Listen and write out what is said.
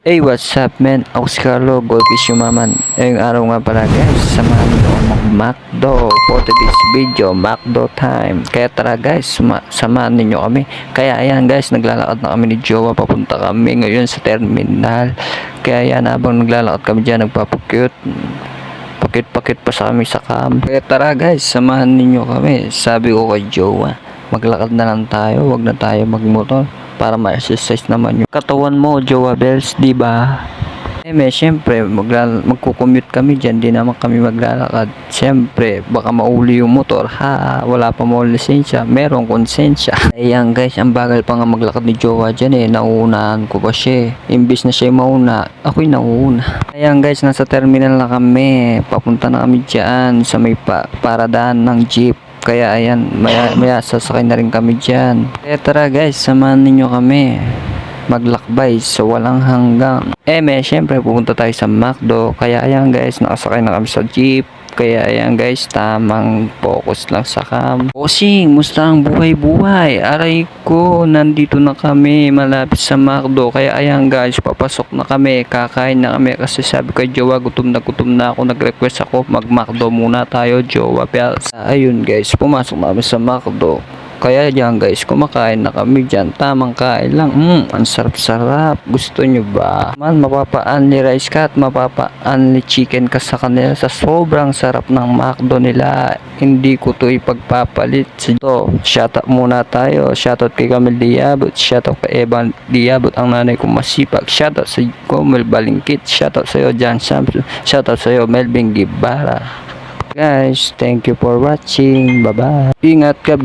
Hey, what's up, man? Ako si Carlo, Goldfish Yumaman. Ngayong araw nga pala, guys, samahan niyo ako mag-McDo for today's video, McDo time. Kaya tara, guys, samahan ninyo kami. Kaya ayan, guys, naglalakad na kami ni Jowa. Papunta kami ngayon sa terminal. Kaya ayan, habang naglalakad kami dyan, nagpapakyut. Pakit-pakit pa sa kami sa camp. Kaya tara, guys, samahan ninyo kami. Sabi ko kay Jowa, maglakad na lang tayo, wag na tayo magmotor para ma-exercise naman yung katawan mo, Jowa Bells, di ba? Syempre, magko-commute kami dyan, di naman kami maglalakad. Syempre, baka mauli yung motor, wala pa mo lisensya, merong konsensya. Ayan guys, ang bagal pa nga maglakad ni Jowa dyan nauunahan ko pa siya. Imbis na siya mauna, ako'y nauuna. Ayan guys, nasa terminal na kami, papunta na kami dyan sa may paradaan ng jeep. Kaya ayan, maya sasakay na rin kami dyan. Kaya tara guys, samahan ninyo kami maglakbay sa walang hanggang. Syempre pupunta tayo sa McDo. Kaya ayan guys, nakasakay na kami sa jeep. Kaya ayan guys, tamang focus lang sa cam. Bossing, musta ang buhay-buhay? Aray ko, nandito na kami malapit sa McDo. Kaya ayan guys, papasok na kami, kakain na kami. Kasi sabi kay Jowa, gutom na ako. Nag-request ako, mag-McDo muna tayo, Jowa Bells. Ayun guys, pumasok na kami sa McDo. Kaya dyan guys, kumakain na kami dyan. Tamang kain lang. Ang sarap-sarap. Gusto nyo ba? Man, mapapa-unli rice ka at mapapa-unli chicken ka sa kanila. Sa sobrang sarap ng McDo nila. Hindi ko to ipagpapalit. So, shoutout muna tayo. Shoutout kay Camille Diabot. Shoutout kay Evan Diabot. Ang nanay ko masipag. Shoutout sa Comel Balingkit. Shoutout sa iyo, John Samson. Shoutout sa iyo, Melvin Gibara. Guys, thank you for watching. Bye-bye. Ingat ka.